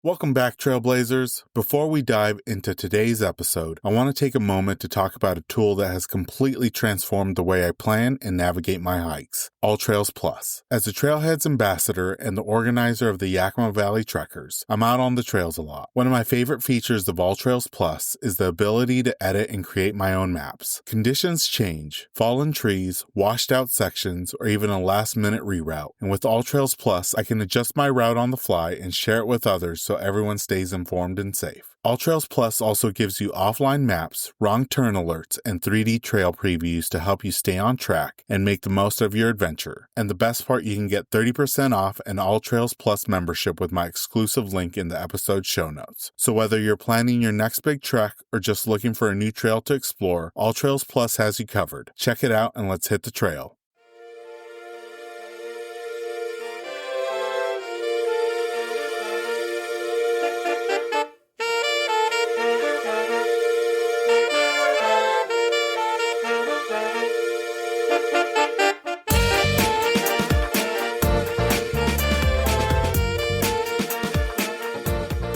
Welcome back, Trailblazers. Before we dive into today's episode, I want to take a moment to talk about a tool that has completely transformed the way I plan and navigate my hikes, AllTrails Plus. As a Trailheads ambassador and the organizer of the Yakima Valley Trekkers, I'm out on the trails a lot. One of my favorite features of AllTrails Plus is the ability to edit and create my own maps. Conditions change, fallen trees, washed out sections, or even a last-minute reroute. And with AllTrails Plus, I can adjust my route on the fly and share it with others so everyone stays informed and safe. AllTrails Plus also gives you offline maps, wrong turn alerts, and 3D trail previews to help you stay on track and make the most of your adventure. And the best part, you can get 30% off an AllTrails Plus membership with my exclusive link in the episode show notes. So whether you're planning your next big trek or just looking for a new trail to explore, AllTrails Plus has you covered. Check it out and let's hit the trail.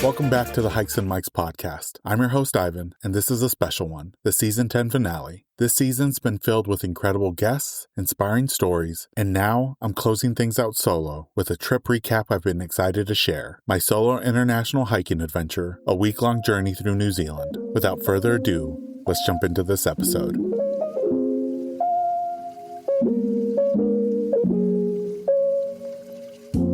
Welcome back to the Hikes and Mikes podcast. I'm your host, Ivan, and this is a special one, the Season 10 finale. This season's been filled with incredible guests, inspiring stories, and now I'm closing things out solo with a trip recap I've been excited to share. My solo international hiking adventure, a week-long journey through New Zealand. Without further ado, let's jump into this episode.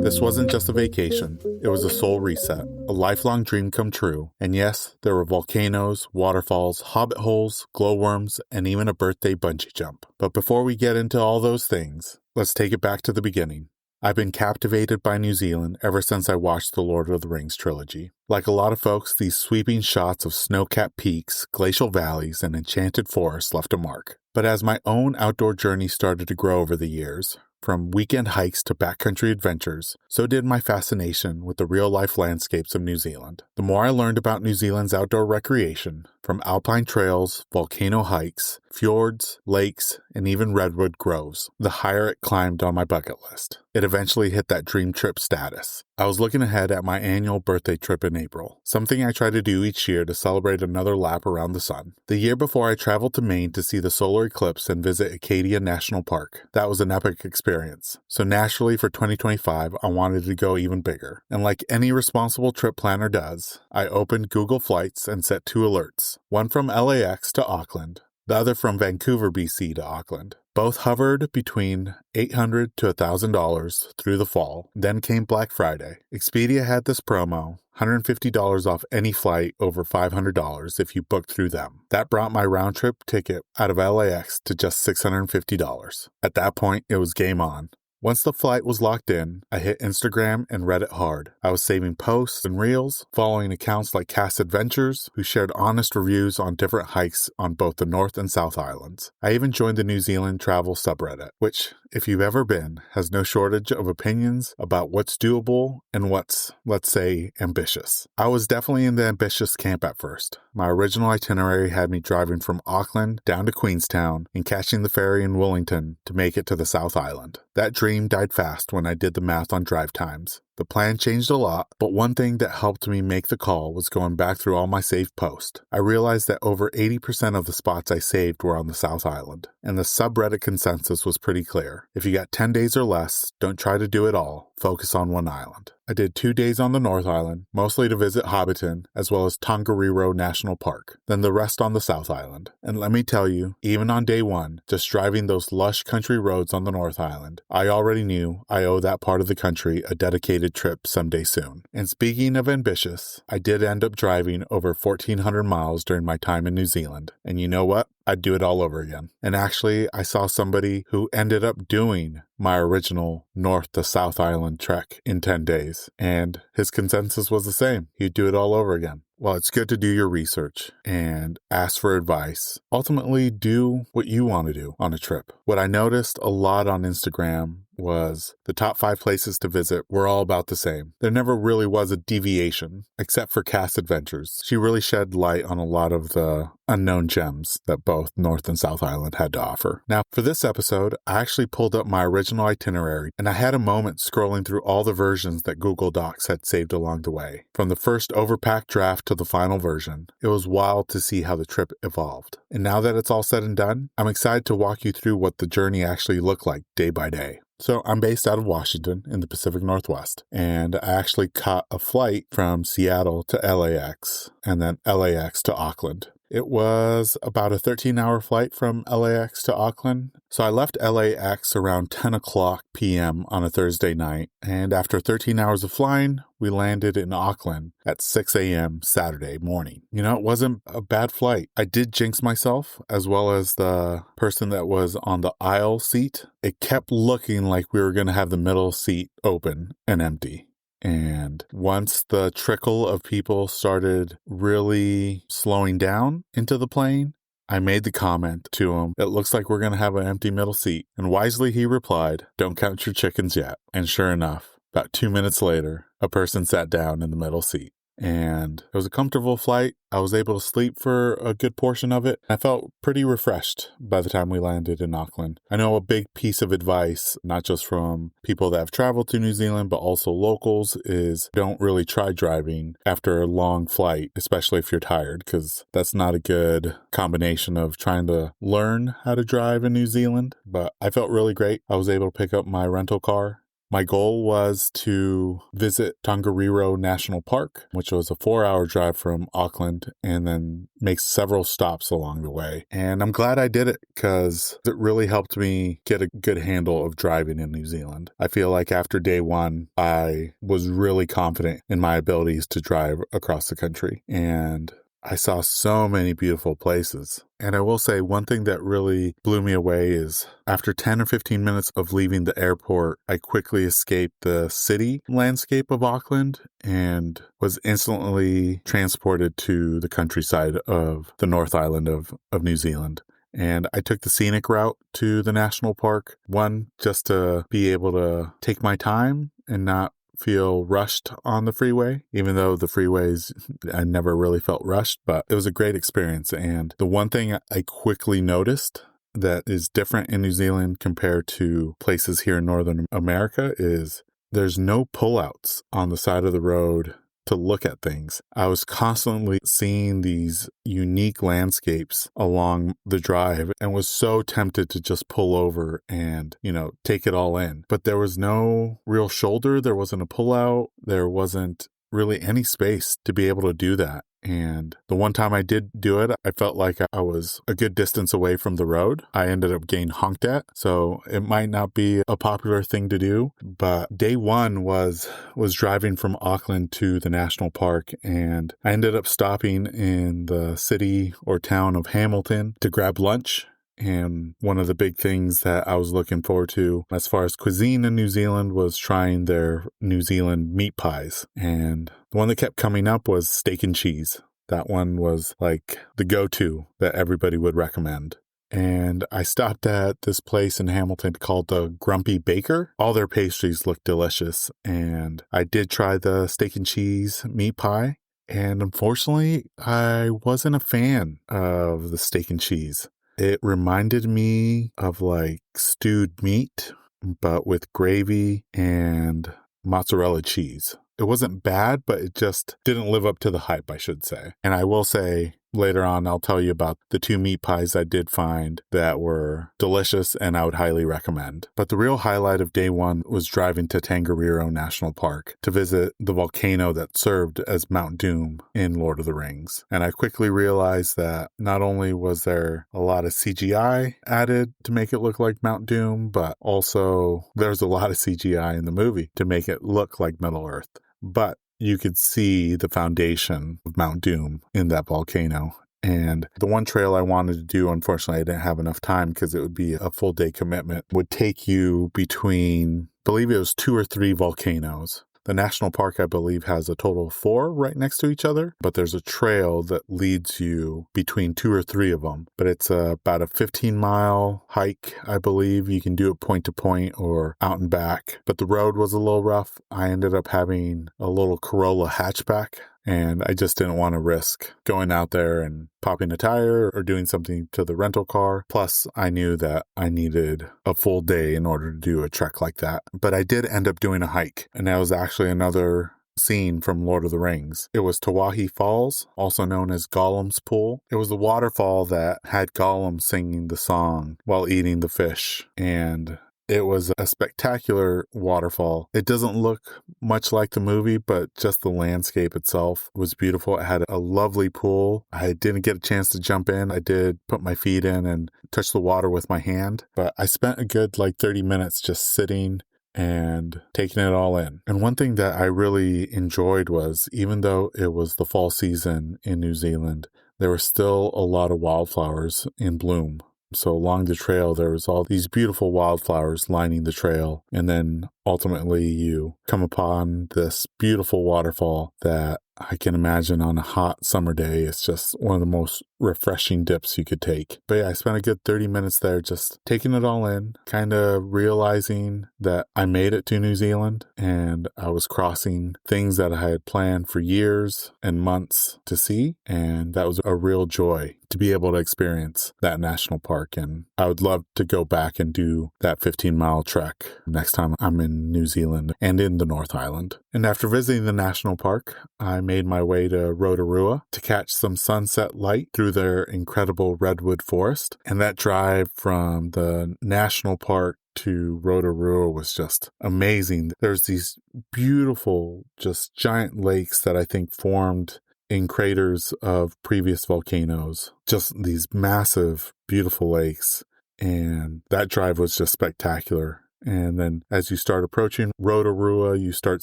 This wasn't just a vacation, it was a soul reset, a lifelong dream come true. And yes, there were volcanoes, waterfalls, hobbit holes, glowworms, and even a birthday bungee jump. But before we get into all those things, let's take it back to the beginning. I've been captivated by New Zealand ever since I watched the Lord of the Rings trilogy. Like a lot of folks, these sweeping shots of snow-capped peaks, glacial valleys, and enchanted forests left a mark. But as my own outdoor journey started to grow over the years, from weekend hikes to backcountry adventures, so did my fascination with the real-life landscapes of New Zealand. The more I learned about New Zealand's outdoor recreation, from alpine trails, volcano hikes, fjords, lakes, and even redwood groves, the higher it climbed on my bucket list. It eventually hit that dream trip status. I was looking ahead at my annual birthday trip in April, something I try to do each year to celebrate another lap around the sun. The year before, I traveled to Maine to see the solar eclipse and visit Acadia National Park. That was an epic experience. So naturally, for 2025, I wanted to go even bigger. And like any responsible trip planner does, I opened Google Flights and set 2 alerts. One from LAX to Auckland, the other from Vancouver, BC to Auckland. Both hovered between $800 to $1,000 through the fall. Then came Black Friday. Expedia had this promo, $150 off any flight over $500 if you booked through them. That brought my round-trip ticket out of LAX to just $650. At that point, it was game on. Once the flight was locked in, I hit Instagram and Reddit hard. I was saving posts and reels, following accounts like Cass Adventures, who shared honest reviews on different hikes on both the North and South Islands. I even joined the New Zealand travel subreddit, which, if you've ever been, has no shortage of opinions about what's doable and what's, let's say, ambitious. I was definitely in the ambitious camp at first. My original itinerary had me driving from Auckland down to Queenstown and catching the ferry in Wellington to make it to the South Island. That dream died fast when I did the math on drive times. The plan changed a lot, but one thing that helped me make the call was going back through all my saved posts. I realized that over 80% of the spots I saved were on the South Island, and the subreddit consensus was pretty clear. If you got 10 days or less, don't try to do it all, focus on one island. I did 2 days on the North Island, mostly to visit Hobbiton, as well as Tongariro National Park, then the rest on the South Island. And let me tell you, even on day 1, just driving those lush country roads on the North Island, I already knew I owe that part of the country a dedicated trip someday soon. And speaking of ambitious, I did end up driving over 1,400 miles during my time in New Zealand. And you know what? I'd do it all over again. And actually, I saw somebody who ended up doing my original North to South Island trek in 10 days. And his consensus was the same. He'd do it all over again. Well, it's good to do your research and ask for advice. Ultimately, do what you want to do on a trip. What I noticed a lot on Instagram was the top 5 places to visit were all about the same. There never really was a deviation, except for Cass Adventures. She really shed light on a lot of the unknown gems that both North and South Island had to offer. Now, for this episode, I actually pulled up my original itinerary, and I had a moment scrolling through all the versions that Google Docs had saved along the way. From the first overpacked draft to the final version, it was wild to see how the trip evolved. And now that it's all said and done, I'm excited to walk you through what the journey actually looked like day by day. So I'm based out of Washington in the Pacific Northwest, and I actually caught a flight from Seattle to LAX and then LAX to Auckland. It was about a 13-hour flight from LAX to Auckland. So I left LAX around 10 o'clock p.m. on a Thursday night, and after 13 hours of flying, we landed in Auckland at 6 a.m. Saturday morning. You know, it wasn't a bad flight. I did jinx myself, as well as the person that was on the aisle seat. It kept looking like we were going to have the middle seat open and empty. And once the trickle of people started really slowing down into the plane, I made the comment to him, "It looks like we're going to have an empty middle seat." And wisely he replied, "Don't count your chickens yet." And sure enough, about 2 minutes later, a person sat down in the middle seat. And it was a comfortable flight. I was able to sleep for a good portion of it. I felt pretty refreshed by the time we landed in Auckland. I know a big piece of advice, not just from people that have traveled to New Zealand, but also locals, is don't really try driving after a long flight, especially if you're tired, because that's not a good combination of trying to learn how to drive in New Zealand. But I felt really great. I was able to pick up my rental car. My goal was to visit Tongariro National Park, which was a 4-hour drive from Auckland, and then make several stops along the way. And I'm glad I did it because it really helped me get a good handle of driving in New Zealand. I feel like after day one, I was really confident in my abilities to drive across the country. And I saw so many beautiful places. And I will say one thing that really blew me away is after 10 or 15 minutes of leaving the airport, I quickly escaped the city landscape of Auckland and was instantly transported to the countryside of the North Island of New Zealand. And I took the scenic route to the national park, one, just to be able to take my time and not feel rushed on the freeway, even though the freeways, I never really felt rushed, but it was a great experience. And the one thing I quickly noticed that is different in New Zealand compared to places here in Northern America is there's no pullouts on the side of the road to look at things. I was constantly seeing these unique landscapes along the drive and was so tempted to just pull over and, take it all in. But there was no real shoulder. There wasn't a pullout. There wasn't really any space to be able to do that. And the one time I did do it, I felt like I was a good distance away from the road. I ended up getting honked at. So it might not be a popular thing to do. But day one was driving from Auckland to the national park. And I ended up stopping in the city or town of Hobbiton to grab lunch. And one of the big things that I was looking forward to as far as cuisine in New Zealand was trying their New Zealand meat pies. And the one that kept coming up was steak and cheese. That one was like the go-to that everybody would recommend. And I stopped at this place in Hamilton called the Grumpy Baker. All their pastries looked delicious. And I did try the steak and cheese meat pie. And unfortunately, I wasn't a fan of the steak and cheese. It reminded me of like stewed meat, but with gravy and mozzarella cheese. It wasn't bad, but it just didn't live up to the hype, I should say. And I will say later on, I'll tell you about the 2 meat pies I did find that were delicious and I would highly recommend. But the real highlight of day one was driving to Tongariro National Park to visit the volcano that served as Mount Doom in Lord of the Rings. And I quickly realized that not only was there a lot of CGI added to make it look like Mount Doom, but also there's a lot of CGI in the movie to make it look like Middle Earth. But you could see the foundation of Mount Doom in that volcano. And the one trail I wanted to do, unfortunately, I didn't have enough time because it would be a full day commitment, would take you between, I believe it was 2 or 3 volcanoes. The national park, I believe, has a total of 4 right next to each other, but there's a trail that leads you between 2 or 3 of them. But it's about a 15-mile hike, I believe. You can do it point to point or out and back. But the road was a little rough. I ended up having a little Corolla hatchback, and I just didn't want to risk going out there and popping a tire or doing something to the rental car. Plus, I knew that I needed a full day in order to do a trek like that. But I did end up doing a hike, and that was actually another scene from Lord of the Rings. It was Tawahi Falls, also known as Gollum's Pool. It was the waterfall that had Gollum singing the song while eating the fish, and it was a spectacular waterfall. It doesn't look much like the movie, but just the landscape itself was beautiful. It had a lovely pool. I didn't get a chance to jump in. I did put my feet in and touch the water with my hand, but I spent a good 30 minutes just sitting and taking it all in. And one thing that I really enjoyed was, even though it was the fall season in New Zealand, there were still a lot of wildflowers in bloom. So along the trail, there was all these beautiful wildflowers lining the trail. And then ultimately you come upon this beautiful waterfall that I can imagine on a hot summer day. It's just one of the most refreshing dips you could take. But yeah, I spent a good 30 minutes there just taking it all in, kind of realizing that I made it to New Zealand and I was crossing things that I had planned for years and months to see. And that was a real joy to be able to experience that national park. And I would love to go back and do that 15-mile trek next time I'm in New Zealand and in the North Island. And after visiting the national park, I made my way to Rotorua to catch some sunset light through their incredible redwood forest. And that drive from the national park to Rotorua was just amazing. There's these beautiful, just giant lakes that I think formed in craters of previous volcanoes. Just these massive, beautiful lakes. And that drive was just spectacular. And then as you start approaching Rotorua, you start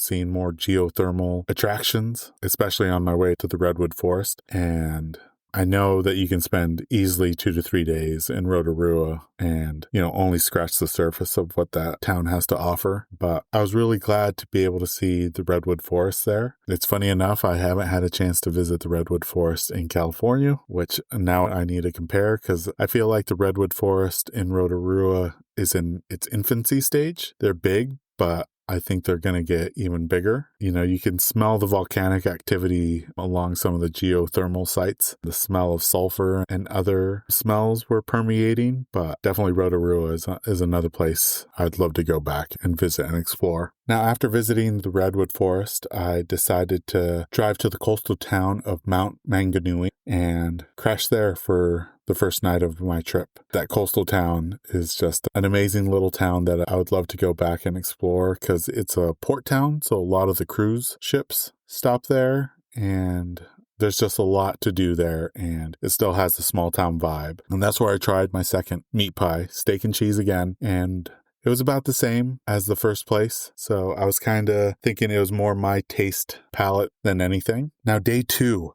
seeing more geothermal attractions, especially on my way to the redwood forest. And I know that you can spend easily 2 to 3 days in Rotorua and, only scratch the surface of what that town has to offer. But I was really glad to be able to see the redwood forest there. It's funny enough, I haven't had a chance to visit the redwood forest in California, which now I need to compare because I feel like the redwood forest in Rotorua is in its infancy stage. They're big, but I think they're going to get even bigger. You can smell the volcanic activity along some of the geothermal sites. The smell of sulfur and other smells were permeating, but definitely Rotorua is another place I'd love to go back and visit and explore. Now, after visiting the redwood forest, I decided to drive to the coastal town of Mount Manganui and crash there for the first night of my trip. That coastal town is just an amazing little town that I would love to go back and explore because it's a port town, so a lot of the cruise ships stop there, and there's just a lot to do there, and it still has a small town vibe. And that's where I tried my second meat pie, steak and cheese again, and it was about the same as the first place, so I was kind of thinking it was more my taste palette than anything. Now, day two.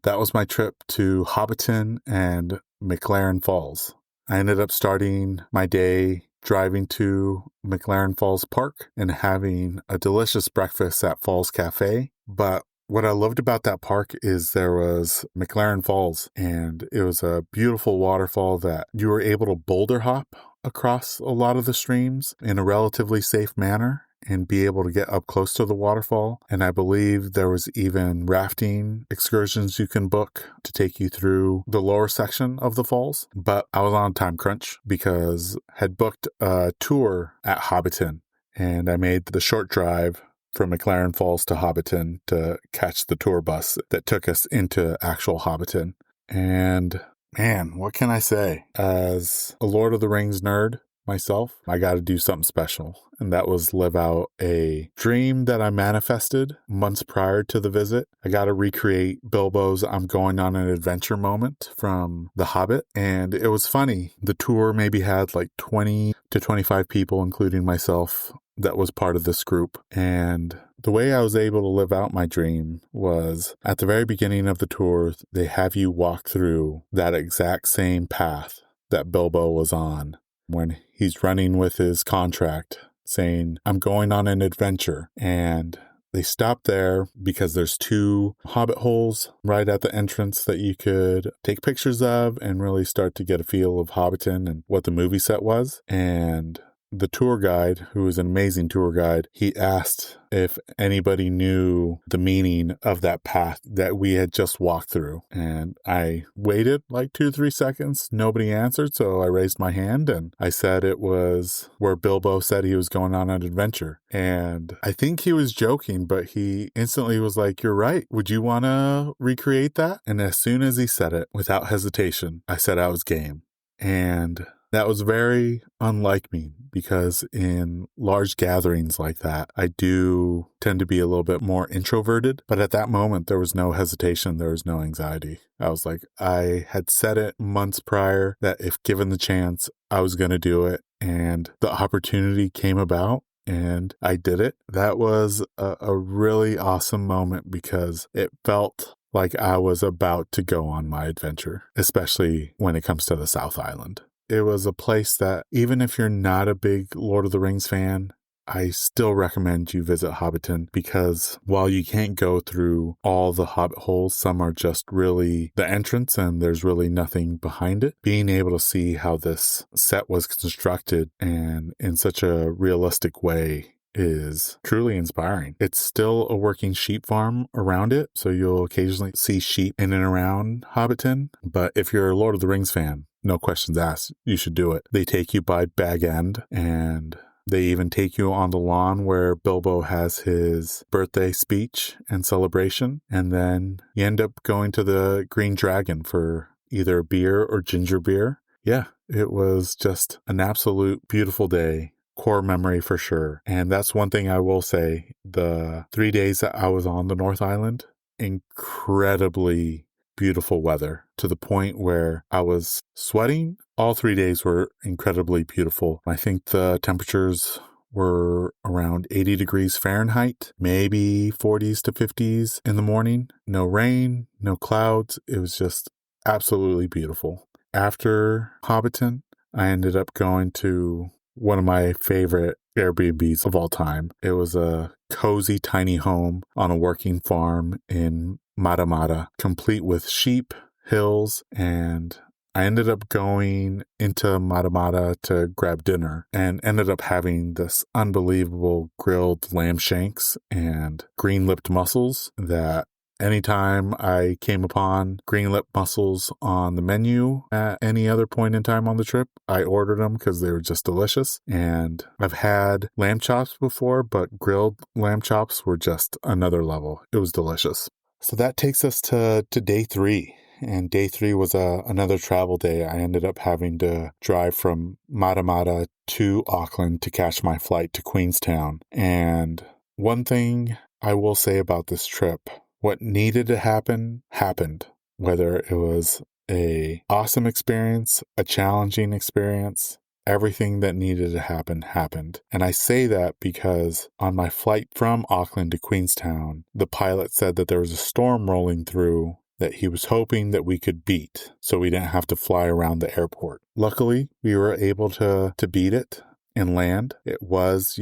That was my trip to Hobbiton and McLaren Falls. I ended up starting my day driving to McLaren Falls Park and having a delicious breakfast at Falls Cafe. But what I loved about that park is there was McLaren Falls, and it was a beautiful waterfall that you were able to boulder hop across a lot of the streams in a relatively safe manner and be able to get up close to the waterfall. And I believe there was even rafting excursions you can book to take you through the lower section of the falls. But I was on a time crunch because I had booked a tour at Hobbiton, and I made the short drive from McLaren Falls to Hobbiton to catch the tour bus that took us into actual Hobbiton. And man, what can I say? As a Lord of the Rings nerd myself, I got to do something special. And that was live out a dream that I manifested months prior to the visit. I got to recreate Bilbo's "I'm going on an adventure" moment from The Hobbit. And it was funny. The tour maybe had 20 to 25 people, including myself, that was part of this group. And the way I was able to live out my dream was at the very beginning of the tour, they have you walk through that exact same path that Bilbo was on when he's running with his contract saying, "I'm going on an adventure." And they stop there because there's 2 hobbit holes right at the entrance that you could take pictures of and really start to get a feel of Hobbiton and what the movie set was. And the tour guide, who was an amazing tour guide, he asked if anybody knew the meaning of that path that we had just walked through. And I waited like 2 or 3 seconds. Nobody answered, so I raised my hand and I said it was where Bilbo said he was going on an adventure. And I think he was joking, but he instantly was like, "You're right. Would you want to recreate that?" And as soon as he said it, without hesitation, I said I was game. And that was very unlike me, because in large gatherings like that, I do tend to be a little bit more introverted. But at that moment, there was no hesitation. There was no anxiety. I was like, I had said it months prior that if given the chance, I was going to do it. And the opportunity came about. And I did it. That was a really awesome moment, because it felt like I was about to go on my adventure, especially when it comes to the South Island. It was a place that, even if you're not a big Lord of the Rings fan, I still recommend you visit Hobbiton, because while you can't go through all the hobbit holes, some are just really the entrance and there's really nothing behind it. Being able to see how this set was constructed and in such a realistic way is truly inspiring. It's still a working sheep farm around it, so you'll occasionally see sheep in and around Hobbiton. But if you're a Lord of the Rings fan, no questions asked, you should do it. They take you by Bag End, and they even take you on the lawn where Bilbo has his birthday speech and celebration. And then you end up going to the Green Dragon for either beer or ginger beer. Yeah, it was just an absolute beautiful day. Core memory for sure. And that's one thing I will say. The 3 days that I was on the North Island, incredibly beautiful weather, to the point where I was sweating. All 3 days were incredibly beautiful. I think the temperatures were around 80 degrees Fahrenheit, maybe 40s to 50s in the morning. No rain, no clouds. It was just absolutely beautiful. After Hobbiton, I ended up going to one of my favorite Airbnbs of all time. It was a cozy tiny home on a working farm in Matamata, complete with sheep, hills, and I ended up going into Matamata to grab dinner and ended up having this unbelievable grilled lamb shanks and green-lipped mussels that anytime I came upon green-lipped mussels on the menu at any other point in time on the trip, I ordered them because they were just delicious. And I've had lamb chops before, but grilled lamb chops were just another level. It was delicious. So that takes us to day 3. And day 3 was another travel day. I ended up having to drive from Matamata to Auckland to catch my flight to Queenstown. And one thing I will say about this trip, what needed to happen, happened. Whether it was an awesome experience, a challenging experience, everything that needed to happen, happened. And I say that because on my flight from Auckland to Queenstown, the pilot said that there was a storm rolling through that he was hoping that we could beat, so we didn't have to fly around the airport. Luckily, we were able to beat it and land. It was,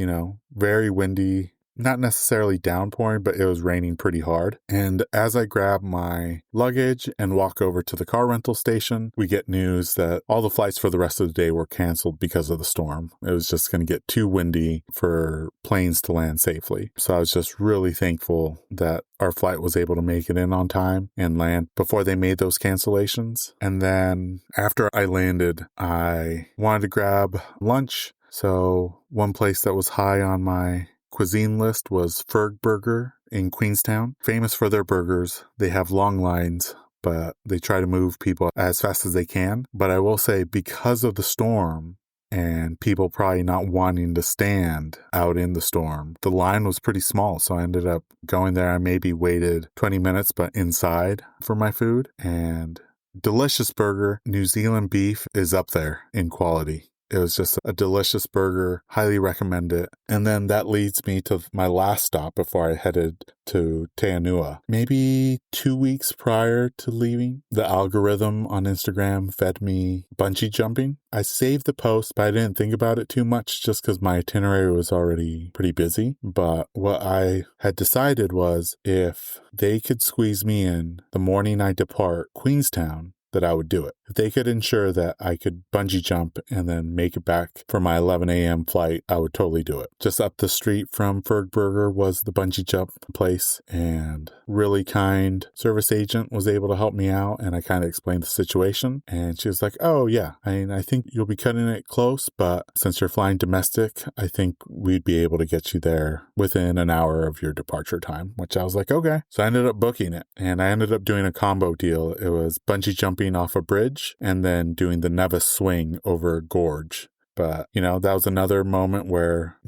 very windy, not necessarily downpouring, but it was raining pretty hard. And as I grab my luggage and walk over to the car rental station, we get news that all the flights for the rest of the day were canceled because of the storm. It was just going to get too windy for planes to land safely. So I was just really thankful that our flight was able to make it in on time and land before they made those cancellations. And then after I landed, I wanted to grab lunch. So one place that was high on my cuisine list was Ferg Burger in Queenstown. Famous for their burgers. They have long lines, but they try to move people as fast as they can. But I will say, because of the storm and people probably not wanting to stand out in the storm, the line was pretty small. So I ended up going there. I maybe waited 20 minutes, but inside for my food. And delicious burger. New Zealand beef is up there in quality. It was just a delicious burger. Highly recommend it. And then that leads me to my last stop before I headed to Te Anua. Maybe 2 weeks prior to leaving, the algorithm on Instagram fed me bungee jumping. I saved the post, but I didn't think about it too much just because my itinerary was already pretty busy. But what I had decided was, if they could squeeze me in the morning I depart Queenstown, that I would do it. If they could ensure that I could bungee jump and then make it back for my 11 a.m. flight, I would totally do it. Just up the street from Fergburger was the bungee jump place, and really kind service agent was able to help me out, and I kind of explained the situation, and she was like, oh yeah, I think you'll be cutting it close, but since you're flying domestic, I think we'd be able to get you there within an hour of your departure time, which I was like, okay. So I ended up booking it, and I ended up doing a combo deal. It was bungee jumping off a bridge and then doing the Nevis swing over a gorge. But, that was another moment where,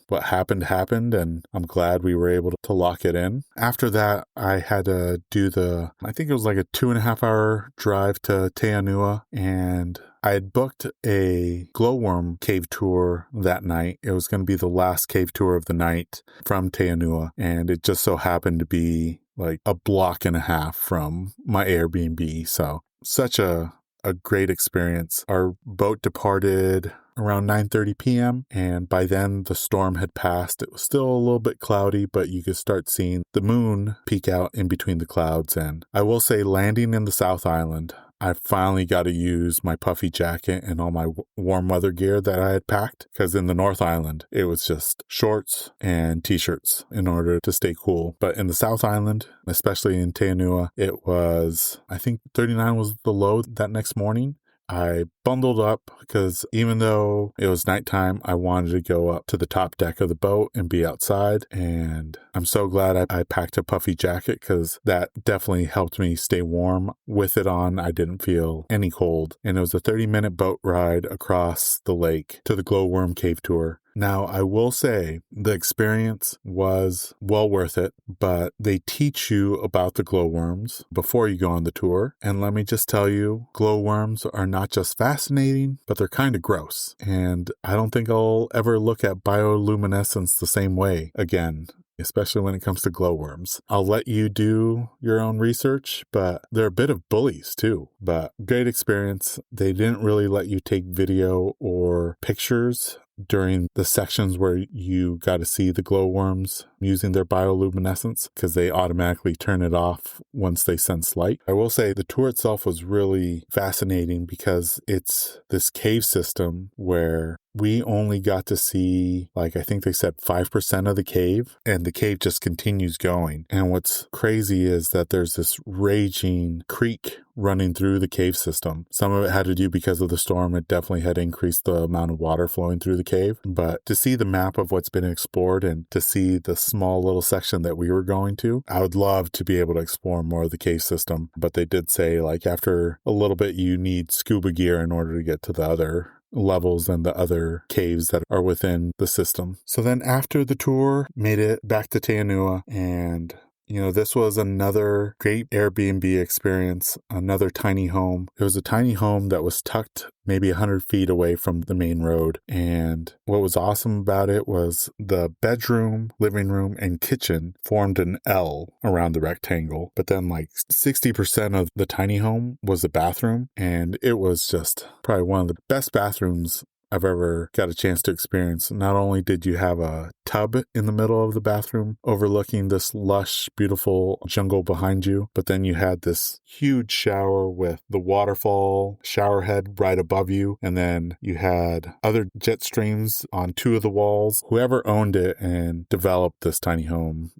what happened, and I'm glad we were able to lock it in. After that, I had to do I think it was like a 2.5-hour drive to Teanua, and I had booked a glowworm cave tour that night. It was going to be the last cave tour of the night from Teanua, and it just so happened to be like a block and a half from my Airbnb. So such a great experience. Our boat departed around 9:30 p.m. and by then the storm had passed. It was still a little bit cloudy, but you could start seeing the moon peek out in between the clouds. And I will say, landing in the South Island, I finally got to use my puffy jacket and all my warm weather gear that I had packed, because in the North Island, it was just shorts and t-shirts in order to stay cool. But in the South Island, especially in Teanua, it was, I think 39 was the low that next morning. I bundled up because even though it was nighttime, I wanted to go up to the top deck of the boat and be outside. And I'm so glad I packed a puffy jacket, because that definitely helped me stay warm. With it on, I didn't feel any cold. And it was a 30-minute boat ride across the lake to the glowworm cave tour. Now, I will say the experience was well worth it, but they teach you about the glowworms before you go on the tour. And let me just tell you, glowworms are not just fascinating, but they're kind of gross. And I don't think I'll ever look at bioluminescence the same way again, especially when it comes to glowworms. I'll let you do your own research, but they're a bit of bullies too. But great experience. They didn't really let you take video or pictures during the sections where you got to see the glowworms using their bioluminescence, because they automatically turn it off once they sense light. I will say the tour itself was really fascinating, because it's this cave system where we only got to see, like, I think they said 5% of the cave, and the cave just continues going. And what's crazy is that there's this raging creek running through the cave system. Some of it had to do because of the storm. It definitely had increased the amount of water flowing through the cave. But to see the map of what's been explored and to see the small little section that we were going to, I would love to be able to explore more of the cave system. But they did say, like, after a little bit, you need scuba gear in order to get to the other levels and the other caves that are within the system. So then after the tour, made it back to Teanua, and this was another great Airbnb experience, another tiny home. It was a tiny home that was tucked maybe 100 feet away from the main road. And what was awesome about it was the bedroom, living room, and kitchen formed an L around the rectangle. But then like 60% of the tiny home was a bathroom. And it was just probably one of the best bathrooms I've ever got a chance to experience. Not only did you have a tub in the middle of the bathroom overlooking this lush, beautiful jungle behind you, but then you had this huge shower with the waterfall shower head right above you. And then you had other jet streams on two of the walls. Whoever owned it and developed this tiny home,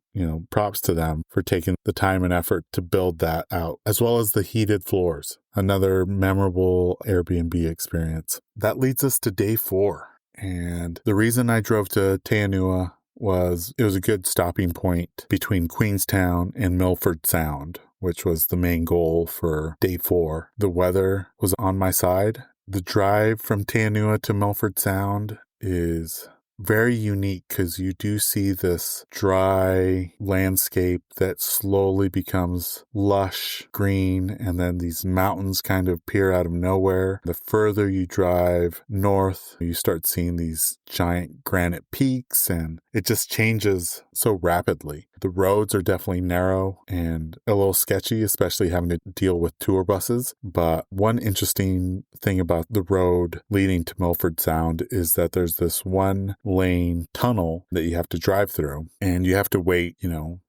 props to them for taking the time and effort to build that out, as well as the heated floors. Another memorable Airbnb experience. That leads us to day 4. And the reason I drove to Teanua was it was a good stopping point between Queenstown and Milford Sound, which was the main goal for day 4. The weather was on my side. The drive from Teanua to Milford Sound is very unique because you do see this dry landscape that slowly becomes lush green, and then these mountains kind of appear out of nowhere. The further you drive north, you start seeing these giant granite peaks, and it just changes so rapidly. The roads are definitely narrow and a little sketchy, especially having to deal with tour buses. But one interesting thing about the road leading to Milford Sound is that there's this one lane tunnel that you have to drive through, and you have to wait,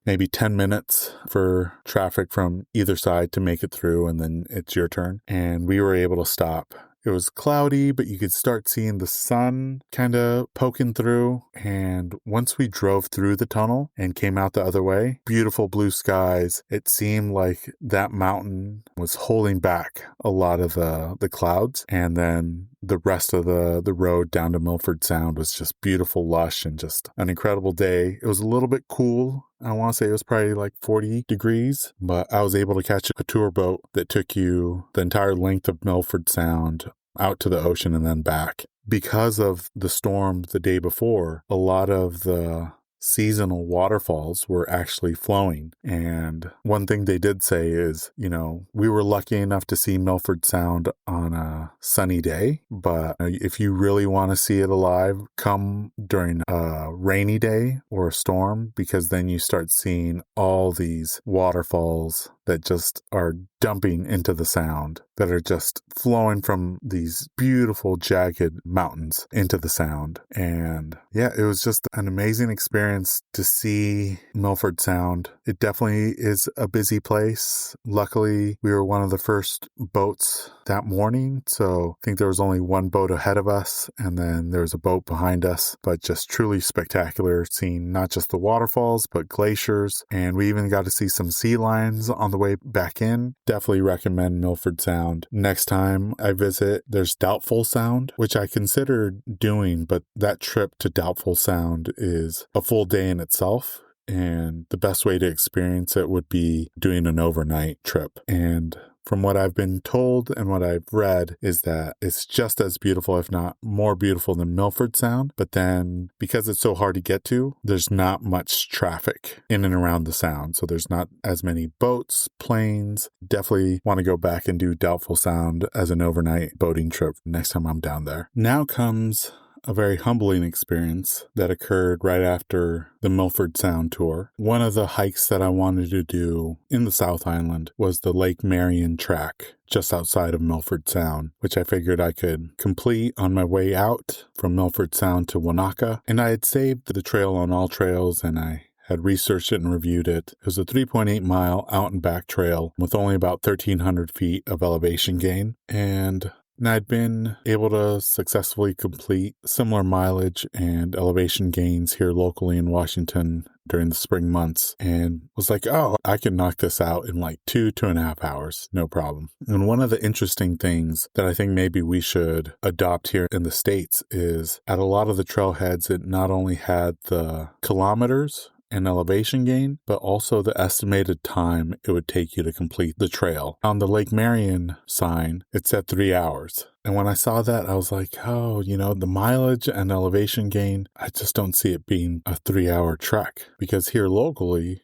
maybe 10 minutes for traffic from either side to make it through, and then it's your turn. And we were able to stop. It was cloudy, but you could start seeing the sun kind of poking through. And once we drove through the tunnel and came out the other way, beautiful blue skies. It seemed like that mountain was holding back a lot of the clouds. And then the rest of the road down to Milford Sound was just beautiful, lush, and just an incredible day. It was a little bit cool. I want to say it was probably like 40 degrees, but I was able to catch a tour boat that took you the entire length of Milford Sound out to the ocean and then back. Because of the storm the day before, a lot of the seasonal waterfalls were actually flowing. And one thing they did say is, we were lucky enough to see Milford Sound on a sunny day, but if you really want to see it alive, come during a rainy day or a storm, because then you start seeing all these waterfalls that just are dumping into the sound, that are just flowing from these beautiful jagged mountains into the sound. And yeah, it was just an amazing experience to see Milford Sound. It definitely is a busy place. Luckily, we were one of the first boats that morning, so I think there was only one boat ahead of us, and then there was a boat behind us, but just truly spectacular, seeing not just the waterfalls, but glaciers, and we even got to see some sea lions on the way back in. Definitely recommend Milford Sound. Next time I visit, there's Doubtful Sound, which I considered doing, but that trip to Doubtful Sound is a full day in itself. And the best way to experience it would be doing an overnight trip. And from what I've been told and what I've read is that it's just as beautiful, if not more beautiful than Milford Sound. But then because it's so hard to get to, there's not much traffic in and around the sound. So there's not as many boats, planes. Definitely want to go back and do Doubtful Sound as an overnight boating trip next time I'm down there. Now comes a very humbling experience that occurred right after the Milford Sound tour. One of the hikes that I wanted to do in the South Island was the Lake Marian track just outside of Milford Sound, which I figured I could complete on my way out from Milford Sound to Wanaka. And I had saved the trail on All Trails, and I had researched it and reviewed it. It was a 3.8 mile out and back trail with only about 1,300 feet of elevation gain. And I'd been able to successfully complete similar mileage and elevation gains here locally in Washington during the spring months, and was like, oh, I can knock this out in like 2.5 hours, no problem. And one of the interesting things that I think maybe we should adopt here in the States is at a lot of the trailheads, it not only had the kilometers and elevation gain, but also the estimated time it would take you to complete the trail. On the Lake Marian sign, it said 3 hours. And when I saw that, I was like, oh, the mileage and elevation gain, I just don't see it being a 3-hour trek. Because here locally,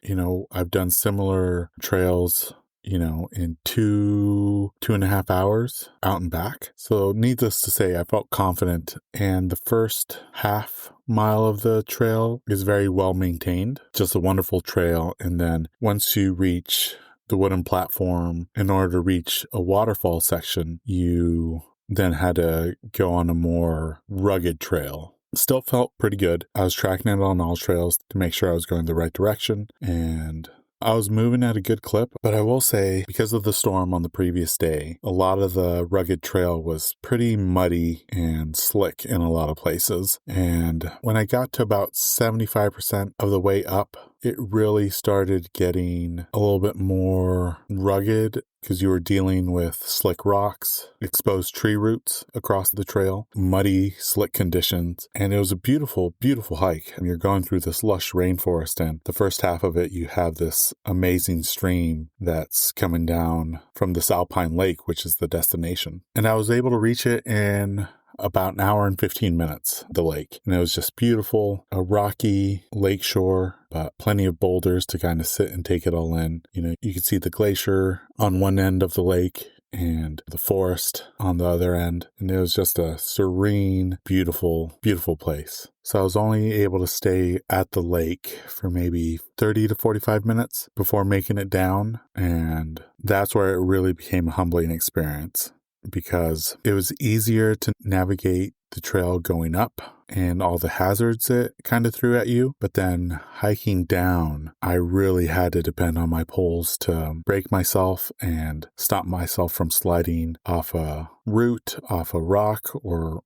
I've done similar trails in 2.5 hours out and back. So needless to say, I felt confident. And the first half mile of the trail is very well maintained, just a wonderful trail. And then once you reach the wooden platform, in order to reach a waterfall section, you then had to go on a more rugged trail. Still felt pretty good. I was tracking it on All Trails to make sure I was going the right direction, and I was moving at a good clip, but I will say, because of the storm on the previous day, a lot of the rugged trail was pretty muddy and slick in a lot of places. And when I got to about 75% of the way up, it really started getting a little bit more rugged because you were dealing with slick rocks, exposed tree roots across the trail, muddy, slick conditions. And it was a beautiful, beautiful hike. And you're going through this lush rainforest, and the first half of it, you have this amazing stream that's coming down from this alpine lake, which is the destination. And I was able to reach it in about an hour and 15 minutes, the lake. And it was just beautiful, a rocky lake shore, but plenty of boulders to kind of sit and take it all in. You could see the glacier on one end of the lake, and the forest on the other end. And it was just a serene, beautiful, beautiful place. So I was only able to stay at the lake for maybe 30 to 45 minutes before making it down. And that's where it really became a humbling experience, because it was easier to navigate the trail going up and all the hazards it kind of threw at you. But then hiking down, I really had to depend on my poles to brake myself and stop myself from sliding off a root, off a rock, or,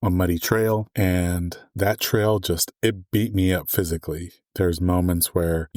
a muddy trail. And that trail it beat me up physically. There's moments where,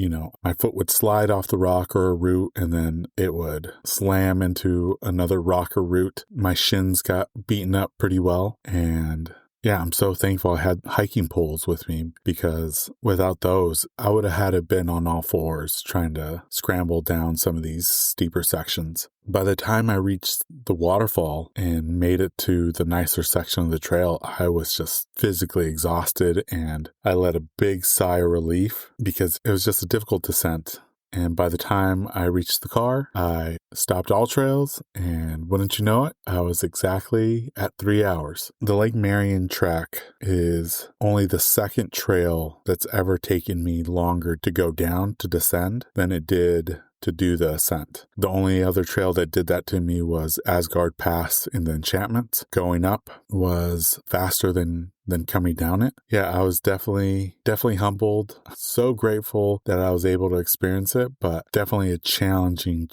my foot would slide off the rock or a root, and then it would slam into another rock or root. My shins got beaten up pretty well. And yeah, I'm so thankful I had hiking poles with me, because without those, I would have had to been on all fours trying to scramble down some of these steeper sections. By the time I reached the waterfall and made it to the nicer section of the trail, I was just physically exhausted, and I let a big sigh of relief because it was just a difficult descent. And by the time I reached the car, I stopped all trails, and wouldn't you know it, I was exactly at 3 hours. The Lake Marian track is only the second trail that's ever taken me longer to go down to descend than it did to do the ascent. The only other trail that did that to me was Asgard Pass in the Enchantments. Going up was faster than coming down it. Yeah, I was definitely humbled. So grateful that I was able to experience it, but definitely a challenging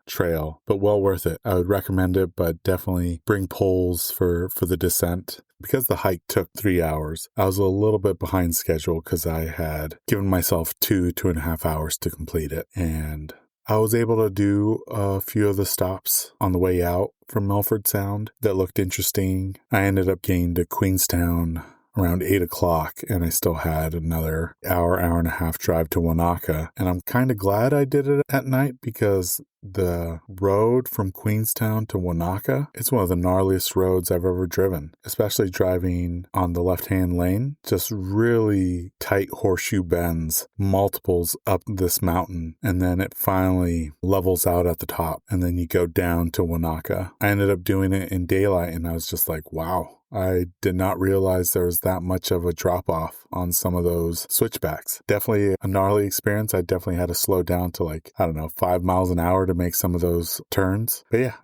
trail, but well worth it. I would recommend it, but definitely bring poles for the descent. Because the hike took 3 hours, I was a little bit behind schedule because I had given myself 2.5 hours to complete it. And I was able to do a few of the stops on the way out from Milford Sound that looked interesting. I ended up getting to Queenstown around 8 o'clock, and I still had another hour and a half drive to Wanaka. And I'm kind of glad I did it at night, because the road from Queenstown to Wanaka, it's one of the gnarliest roads I've ever driven, especially driving on the left-hand lane. Just really tight horseshoe bends, multiples up this mountain, and then it finally levels out at the top, and then you go down to Wanaka. I ended up doing it in daylight, and I was just like, wow. I did not realize there was that much of a drop-off on some of those switchbacks. Definitely a gnarly experience. I definitely had to slow down to 5 miles an hour to make some of those turns. But yeah,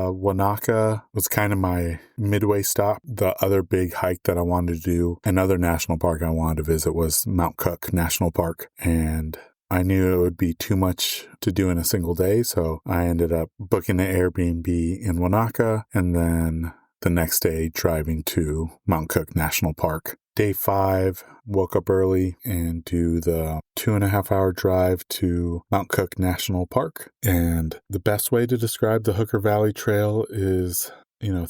Wanaka was kind of my midway stop. The other big hike that I wanted to do, another national park I wanted to visit, was Mount Cook National Park. And I knew it would be too much to do in a single day, so I ended up booking an Airbnb in Wanaka, and then the next day driving to Mount Cook National Park. Day 5, woke up early and do the 2.5 hour drive to Mount Cook National Park. And the best way to describe the Hooker Valley Trail is,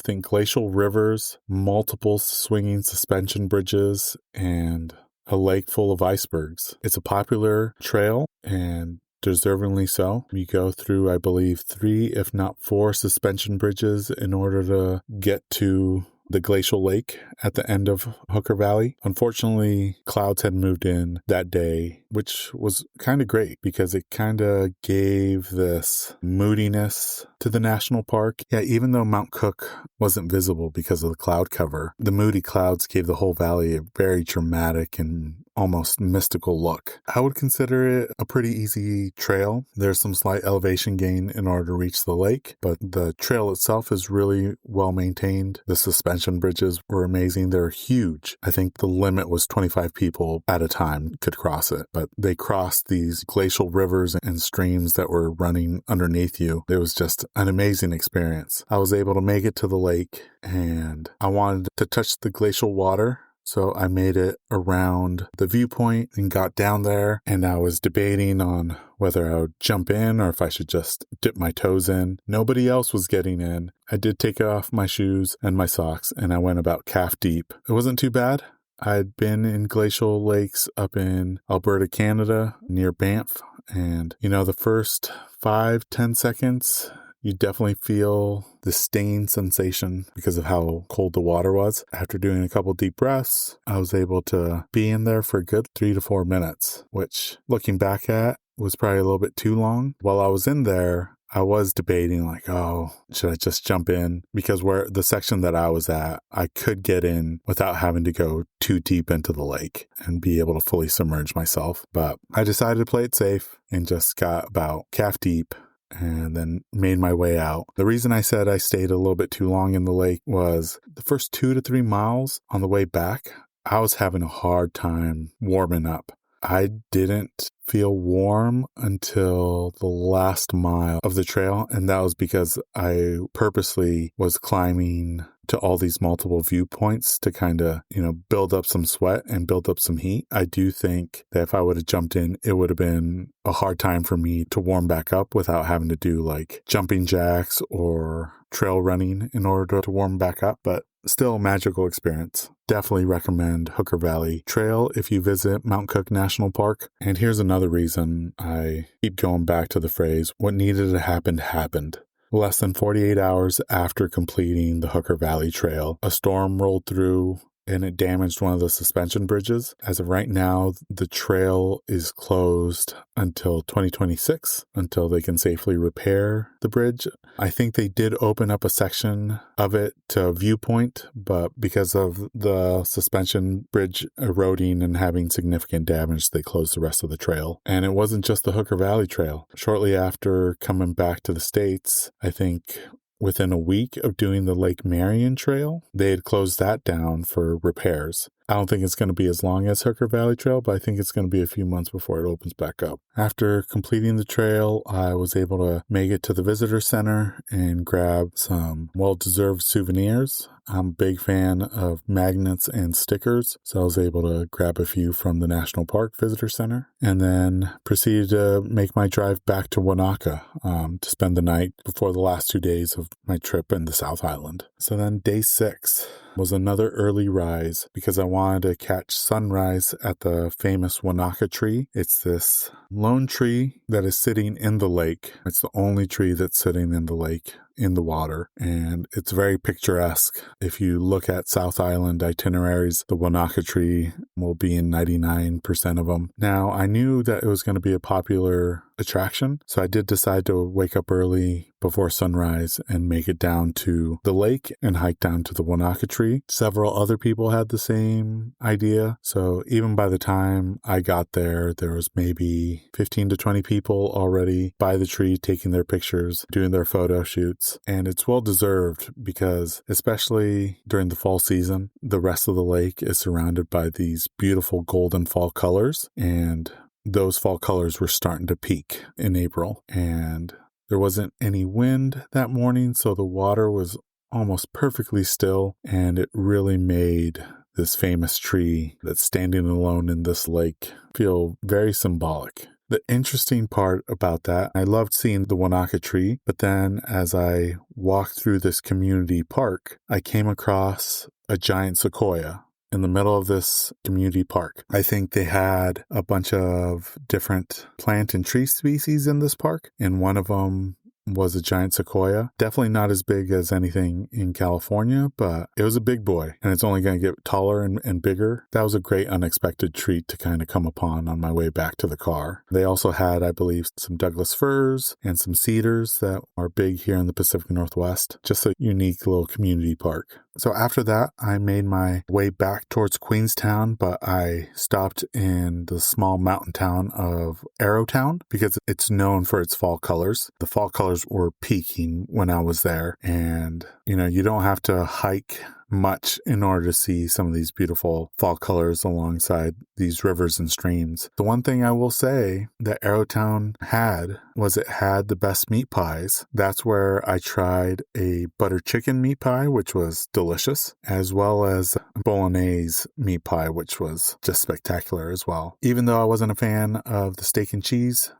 think glacial rivers, multiple swinging suspension bridges, and a lake full of icebergs. It's a popular trail, and deservingly so. You go through, I believe, 3, if not 4 suspension bridges in order to get to the glacial lake at the end of Hooker Valley. Unfortunately, clouds had moved in that day, which was kind of great because it kind of gave this moodiness to the national park. Yeah, even though Mount Cook wasn't visible because of the cloud cover, the moody clouds gave the whole valley a very dramatic and almost mystical look. I would consider it a pretty easy trail. There's some slight elevation gain in order to reach the lake, but the trail itself is really well maintained. The suspension bridges were amazing. They're huge. I think the limit was 25 people at a time could cross it, but they crossed these glacial rivers and streams that were running underneath you. It was just an amazing experience. I was able to make it to the lake, and I wanted to touch the glacial water. So I made it around the viewpoint and got down there, and I was debating on whether I would jump in or if I should just dip my toes in. Nobody else was getting in. I did take off my shoes and my socks, and I went about calf deep. It wasn't too bad. I'd been in glacial lakes up in Alberta, Canada, near Banff, and the first 5-10 seconds, you definitely feel the stinging sensation because of how cold the water was. After doing a couple deep breaths, I was able to be in there for a good 3 to 4 minutes, which, looking back at, was probably a little bit too long. While I was in there, I was debating like, oh, should I just jump in? Because where the section that I was at, I could get in without having to go too deep into the lake and be able to fully submerge myself. But I decided to play it safe and just got about calf deep and then made my way out. The reason I said I stayed a little bit too long in the lake was the first 2 to 3 miles on the way back, I was having a hard time warming up. I didn't feel warm until the last mile of the trail, and that was because I purposely was climbing to all these multiple viewpoints to kind of, build up some sweat and build up some heat. I do think that if I would have jumped in, it would have been a hard time for me to warm back up without having to do like jumping jacks or trail running in order to warm back up, but still a magical experience. Definitely recommend Hooker Valley Trail if you visit Mount Cook National Park. And here's another reason I keep going back to the phrase, what needed to happen happened. Less than 48 hours after completing the Hooker Valley Trail, a storm rolled through and it damaged one of the suspension bridges. As of right now, the trail is closed until 2026, until they can safely repair the bridge. I think they did open up a section of it to viewpoint, but because of the suspension bridge eroding and having significant damage, they closed the rest of the trail. And it wasn't just the Hooker Valley Trail. Shortly after coming back to the States, I think within a week of doing the Lake Marian Trail, they had closed that down for repairs. I don't think it's going to be as long as Hooker Valley Trail, but I think it's going to be a few months before it opens back up. After completing the trail, I was able to make it to the visitor center and grab some well-deserved souvenirs. I'm a big fan of magnets and stickers, so I was able to grab a few from the National Park Visitor Center and then proceeded to make my drive back to Wanaka to spend the night before the last 2 days of my trip in the South Island. So then day 6 was another early rise because I wanted to catch sunrise at the famous Wanaka tree. It's this lone tree that is sitting in the lake. It's the only tree that's sitting in the lake in the water, and it's very picturesque. If you look at South Island itineraries, the Wanaka tree will be in 99% of them. Now, I knew that it was going to be a popular attraction, so I did decide to wake up early before sunrise and make it down to the lake and hike down to the Wanaka tree. Several other people had the same idea, so even by the time I got there, there was maybe 15 to 20 people already by the tree taking their pictures, doing their photo shoots, and it's well deserved because especially during the fall season, the rest of the lake is surrounded by these beautiful golden fall colors, and those fall colors were starting to peak in April, and there wasn't any wind that morning, so the water was almost perfectly still, and it really made this famous tree that's standing alone in this lake feel very symbolic. The interesting part about that, I loved seeing the Wanaka tree, but then as I walked through this community park, I came across a giant sequoia in the middle of this community park. I think they had a bunch of different plant and tree species in this park, and one of them was a giant sequoia. Definitely not as big as anything in California, but it was a big boy, and it's only going to get taller and bigger. That was a great unexpected treat to kind of come upon on my way back to the car. They also had, I believe, some Douglas firs and some cedars that are big here in the Pacific Northwest. Just a unique little community park. So after that, I made my way back towards Queenstown, but I stopped in the small mountain town of Arrowtown because it's known for its fall colors. The fall colors were peaking when I was there, and you don't have to hike much in order to see some of these beautiful fall colors alongside these rivers and streams. The one thing I will say that Arrowtown had was it had the best meat pies. That's where I tried a butter chicken meat pie, which was delicious, as well as bolognese meat pie, which was just spectacular as well. Even though I wasn't a fan of the steak and cheese,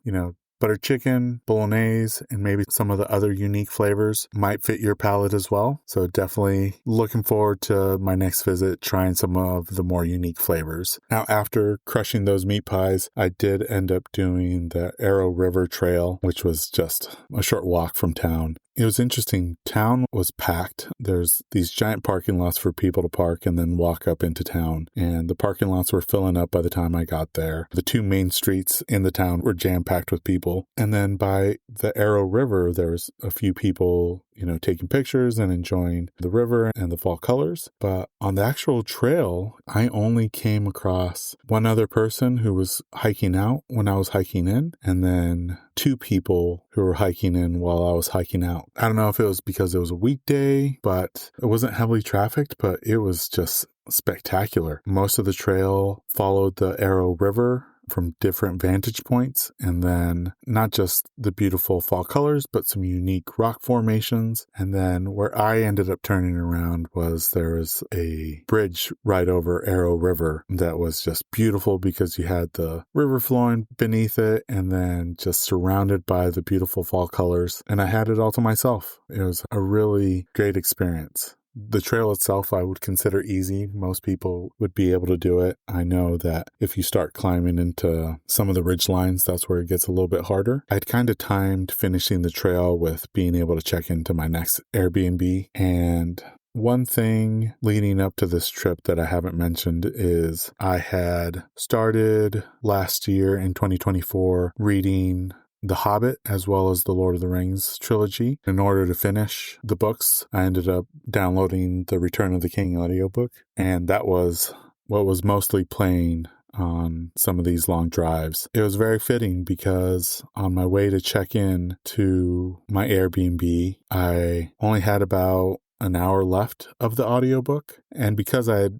butter chicken, bolognese, and maybe some of the other unique flavors might fit your palate as well. So definitely looking forward to my next visit, trying some of the more unique flavors. Now, after crushing those meat pies, I did end up doing the Arrow River Trail, which was just a short walk from town. It was interesting. Town was packed. There's these giant parking lots for people to park and then walk up into town. And the parking lots were filling up by the time I got there. The two main streets in the town were jam-packed with people. And then by the Arrow River, there was a few people, taking pictures and enjoying the river and the fall colors. But on the actual trail, I only came across one other person who was hiking out when I was hiking in, and then two people who were hiking in while I was hiking out. I don't know if it was because it was a weekday, but it wasn't heavily trafficked, but it was just spectacular. Most of the trail followed the Arrow River from different vantage points, and then not just the beautiful fall colors, but some unique rock formations. And then where I ended up turning around there was a bridge right over Arrow River that was just beautiful because you had the river flowing beneath it and then just surrounded by the beautiful fall colors. And I had it all to myself. It was a really great experience. The trail itself, I would consider easy. Most people would be able to do it. I know that if you start climbing into some of the ridge lines, that's where it gets a little bit harder. I'd kind of timed finishing the trail with being able to check into my next Airbnb. And one thing leading up to this trip that I haven't mentioned is I had started last year in 2024 reading The Hobbit, as well as the Lord of the Rings trilogy. In order to finish the books, I ended up downloading the Return of the King audiobook, and that was what was mostly playing on some of these long drives. It was very fitting because on my way to check in to my Airbnb, I only had about an hour left of the audiobook. And because I had,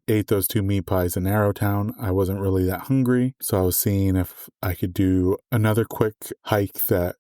ate those two meat pies in Arrowtown, I wasn't really that hungry. So I was seeing if I could do another quick hike that,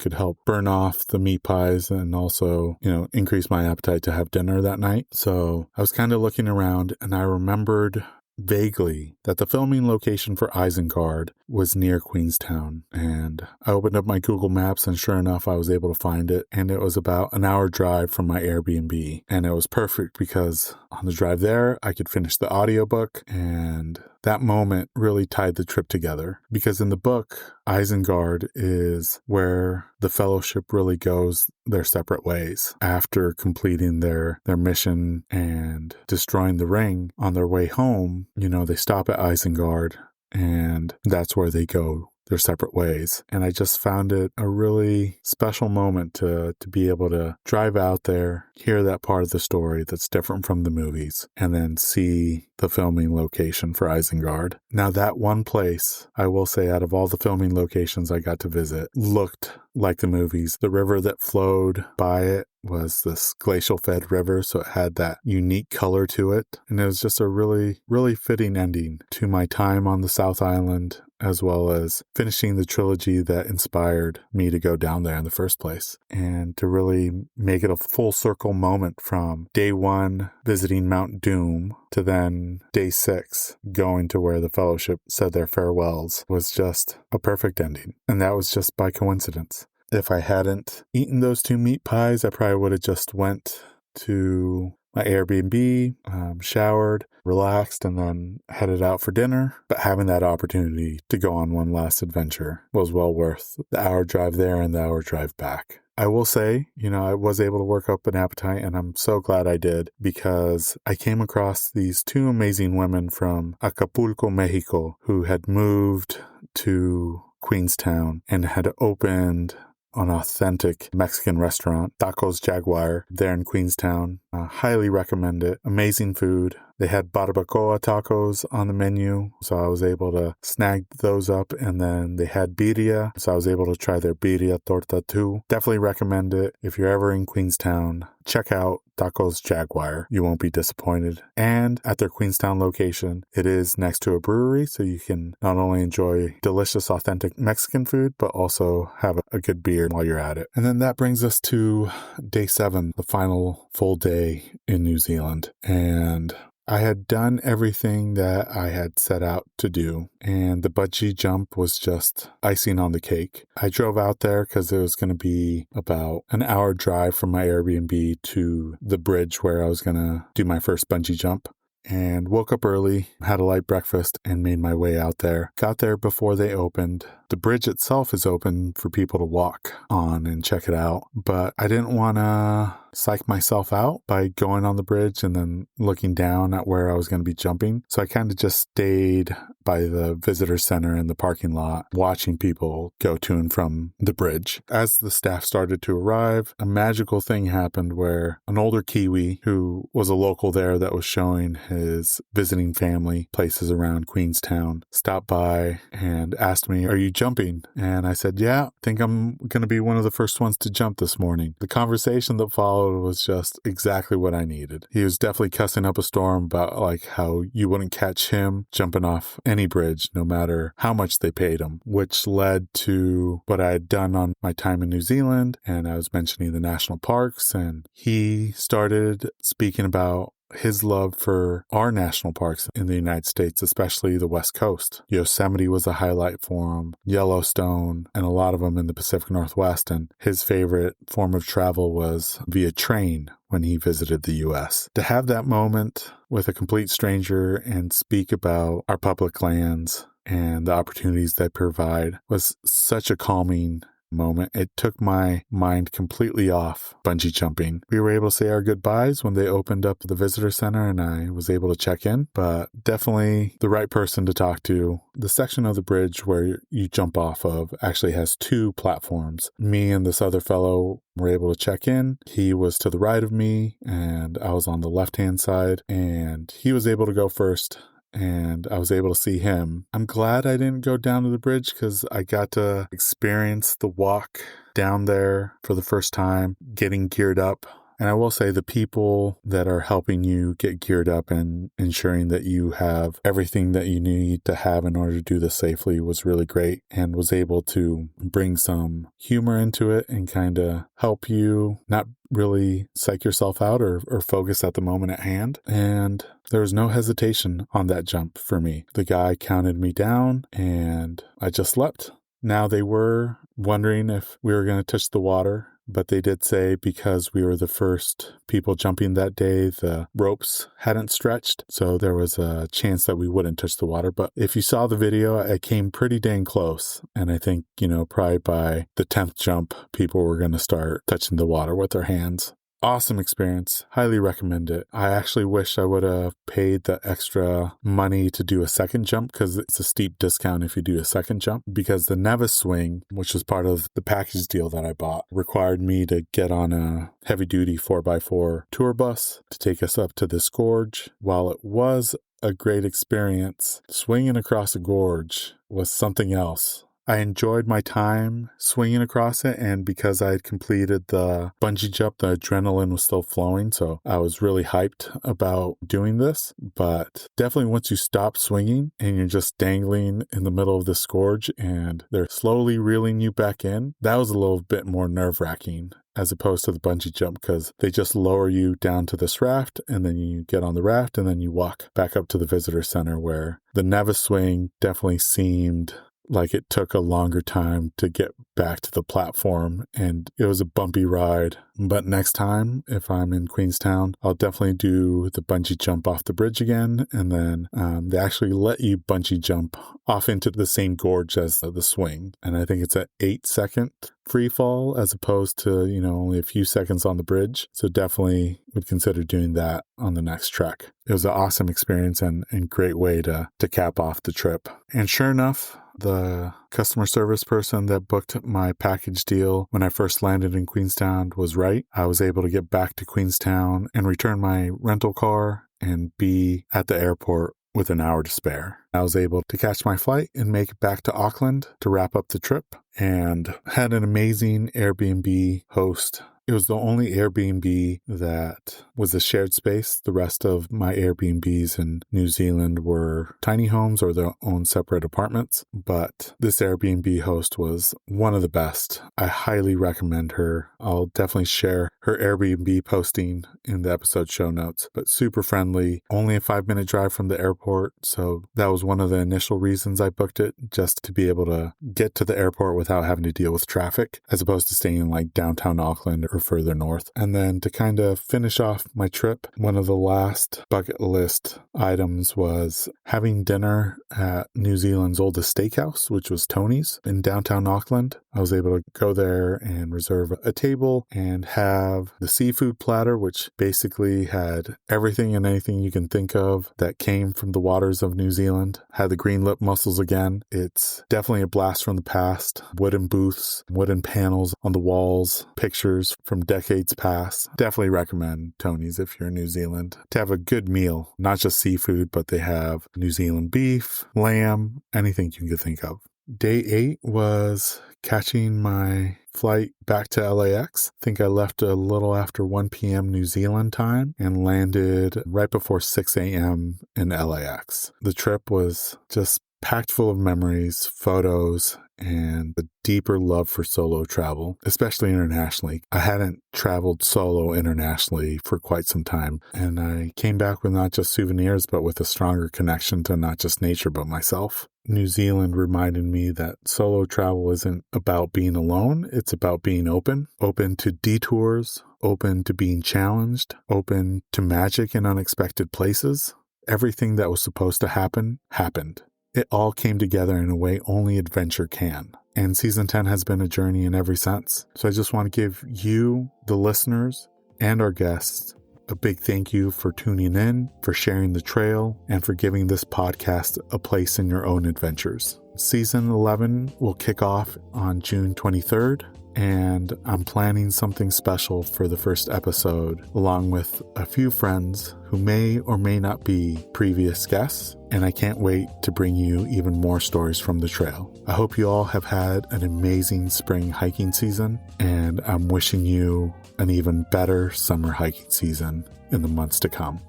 could help burn off the meat pies and also, increase my appetite to have dinner that night. So I was kind of looking around and I remembered vaguely that the filming location for Isengard was near Queenstown, and I opened up my Google Maps and sure enough I was able to find it, and it was about an hour drive from my Airbnb, and it was perfect because on the drive there I could finish the audiobook, and that moment really tied the trip together because in the book Isengard is where the Fellowship really goes their separate ways after completing their mission and destroying the ring. On their way home, they stop at Isengard and that's where they go their separate ways. And I just found it a really special moment to be able to drive out there, hear that part of the story that's different from the movies, and then see the filming location for Isengard. Now that one place, I will say out of all the filming locations I got to visit, looked like the movies. The river that flowed by it was this glacial fed river, so it had that unique color to it. And it was just a really, really fitting ending to my time on the South Island, as well as finishing the trilogy that inspired me to go down there in the first place, and to really make it a full circle moment from day one visiting Mount Doom to then day 6 going to where the Fellowship said their farewells was just a perfect ending. And that was just by coincidence. If I hadn't eaten those two meat pies, I probably would have just went to my Airbnb, showered, relaxed, and then headed out for dinner. But having that opportunity to go on one last adventure was well worth the hour drive there and the hour drive back. I will say, I was able to work up an appetite, and I'm so glad I did, because I came across these two amazing women from Acapulco, Mexico, who had moved to Queenstown and had opened an authentic Mexican restaurant, Tacos Jaguar, there in Queenstown. Highly recommend it. Amazing food. They had barbacoa tacos on the menu, so I was able to snag those up, and then they had birria, so I was able to try their birria torta too. Definitely recommend it. If you're ever in Queenstown, check out Tacos Jaguar. You won't be disappointed. And at their Queenstown location, it is next to a brewery, so you can not only enjoy delicious, authentic Mexican food, but also have a good beer while you're at it. And then that brings us to day 7, the final full day in New Zealand. And I had done everything that I had set out to do, and the bungee jump was just icing on the cake. I drove out there because it was going to be about an hour drive from my Airbnb to the bridge where I was going to do my first bungee jump. and woke up early, had a light breakfast, and made my way out there. Got there before they opened. The bridge itself is open for people to walk on and check it out, but I didn't want to psych myself out by going on the bridge and then looking down at where I was going to be jumping. So I kind of just stayed by the visitor center in the parking lot, watching people go to and from the bridge. As the staff started to arrive, a magical thing happened where an older Kiwi who was a local there that was showing his visiting family places around Queenstown stopped by and asked me, "Are you jumping?" And I said, "Yeah, I think I'm going to be one of the first ones to jump this morning." The conversation that followed was just exactly what I needed. He was definitely cussing up a storm about like how you wouldn't catch him jumping off any bridge, no matter how much they paid him, which led to what I had done on my time in New Zealand. And I was mentioning the national parks, and he started speaking about his love for our national parks in the United States, especially the West Coast. Yosemite was a highlight for him, Yellowstone, and a lot of them in the Pacific Northwest. And his favorite form of travel was via train when he visited the U.S. To have that moment with a complete stranger and speak about our public lands and the opportunities they provide was such a calming moment. It took my mind completely off bungee jumping. We were able to say our goodbyes when they opened up the visitor center and I was able to check in, but definitely the right person to talk to. The section of the bridge where you jump off of actually has 2 platforms. Me and this other fellow were able to check in. He was to the right of me and I was on the left-hand side, and he was able to go first. And I was able to see him. I'm glad I didn't go down to the bridge because I got to experience the walk down there for the first time, getting geared up. And I will say the people that are helping you get geared up and ensuring that you have everything that you need to have in order to do this safely was really great, and was able to bring some humor into it and kind of help you not really psych yourself out or focus at the moment at hand. And there was no hesitation on that jump for me. The guy counted me down and I just leapt. Now they were wondering if we were going to touch the water, but they did say because we were the first people jumping that day, the ropes hadn't stretched. So there was a chance that we wouldn't touch the water. But if you saw the video, I came pretty dang close. And I think, probably by the 10th jump, people were going to start touching the water with their hands. Awesome experience. Highly recommend it. I actually wish I would have paid the extra money to do a second jump because it's a steep discount if you do a second jump, because the Nevis swing, which was part of the package deal that I bought, required me to get on a heavy-duty 4x4 tour bus to take us up to this gorge. While it was a great experience, swinging across a gorge was something else. I enjoyed my time swinging across it, and because I had completed the bungee jump, the adrenaline was still flowing, so I was really hyped about doing this. But definitely once you stop swinging and you're just dangling in the middle of this gorge and they're slowly reeling you back in, that was a little bit more nerve-wracking as opposed to the bungee jump, because they just lower you down to this raft and then you get on the raft and then you walk back up to the visitor center, where the Nevis swing definitely seemed like it took a longer time to get back to the platform, and it was a bumpy ride. But next time, if I'm in Queenstown, I'll definitely do the bungee jump off the bridge again, and then they actually let you bungee jump off into the same gorge as the swing, and I think it's an 8-second free fall as opposed to, only a few seconds on the bridge. So definitely would consider doing that on the next trek. It was an awesome experience and great way to cap off the trip. And sure enough, the customer service person that booked my package deal when I first landed in Queenstown was right. I was able to get back to Queenstown and return my rental car and be at the airport with an hour to spare. I was able to catch my flight and make it back to Auckland to wrap up the trip, and had an amazing Airbnb host. It was the only Airbnb that was a shared space. The rest of my Airbnbs in New Zealand were tiny homes or their own separate apartments. But this Airbnb host was one of the best. I highly recommend her. I'll definitely share her Airbnb posting in the episode show notes. But super friendly, only a 5-minute drive from the airport. So that was one of the initial reasons I booked it, just to be able to get to the airport without having to deal with traffic, as opposed to staying in like downtown Auckland or further north. And then to kind of finish off my trip, one of the last bucket list items was having dinner at New Zealand's oldest steakhouse, which was Tony's in downtown Auckland. I was able to go there and reserve a table and have the seafood platter, which basically had everything and anything you can think of that came from the waters of New Zealand. Had the green lip mussels again. It's definitely a blast from the past. Wooden booths, wooden panels on the walls, pictures from decades past. Definitely recommend Tony's if you're in New Zealand to have a good meal. Not just seafood, but they have New Zealand beef, lamb, anything you can think of. Day 8 was catching my flight back to LAX. I think I left a little after 1 p.m. New Zealand time and landed right before 6 a.m. in LAX. The trip was just packed full of memories, photos, and a deeper love for solo travel, especially internationally. I hadn't traveled solo internationally for quite some time, and I came back with not just souvenirs, but with a stronger connection to not just nature, but myself. New Zealand reminded me that solo travel isn't about being alone, it's about being open to detours, open to being challenged, open to magic in unexpected places. Everything that was supposed to happen, happened. It all came together in a way only adventure can. And season 10 has been a journey in every sense. So I just want to give you, the listeners, and our guests a big thank you for tuning in, for sharing the trail, and for giving this podcast a place in your own adventures. Season 11 will kick off on June 23rd. And I'm planning something special for the first episode, along with a few friends who may or may not be previous guests. And I can't wait to bring you even more stories from the trail. I hope you all have had an amazing spring hiking season, and I'm wishing you an even better summer hiking season in the months to come.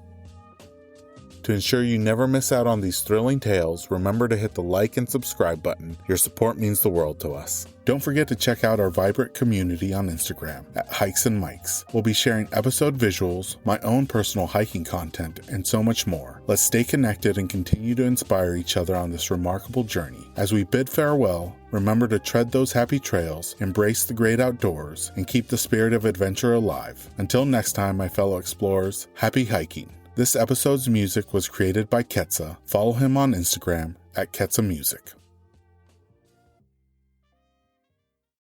To ensure you never miss out on these thrilling tales, remember to hit the like and subscribe button. Your support means the world to us. Don't forget to check out our vibrant community on Instagram at Hikes and Mics. We'll be sharing episode visuals, my own personal hiking content, and so much more. Let's stay connected and continue to inspire each other on this remarkable journey. As we bid farewell, remember to tread those happy trails, embrace the great outdoors, and keep the spirit of adventure alive. Until next time, my fellow explorers, happy hiking. This episode's music was created by Ketsa. Follow him on Instagram at Ketsa Music.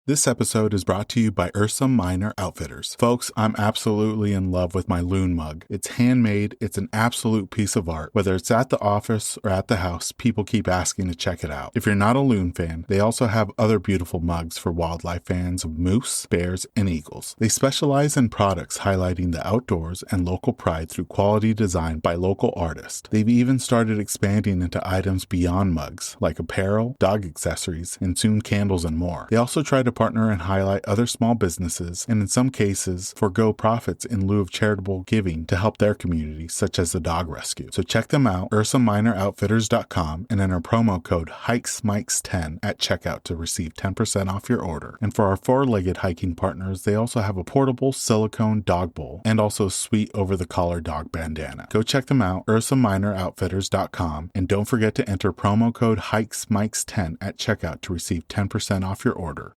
This episode is brought to you by Ursa Minor Outfitters. Folks, I'm absolutely in love with my loon mug. It's handmade. It's an absolute piece of art. Whether it's at the office or at the house, people keep asking to check it out. If you're not a loon fan, they also have other beautiful mugs for wildlife fans of moose, bears, and eagles. They specialize in products highlighting the outdoors and local pride through quality design by local artists. They've even started expanding into items beyond mugs, like apparel, dog accessories, and soon candles and more. They also try to partner and highlight other small businesses, and in some cases, forego profits in lieu of charitable giving to help their community, such as the dog rescue. So check them out, ursaminoutfitters.com, and enter promo code HikesMikes10 at checkout to receive 10% off your order. And for our four-legged hiking partners, they also have a portable silicone dog bowl and also a sweet over-the-collar dog bandana. Go check them out, ursaminoutfitters.com, and don't forget to enter promo code HikesMikes10 at checkout to receive 10% off your order.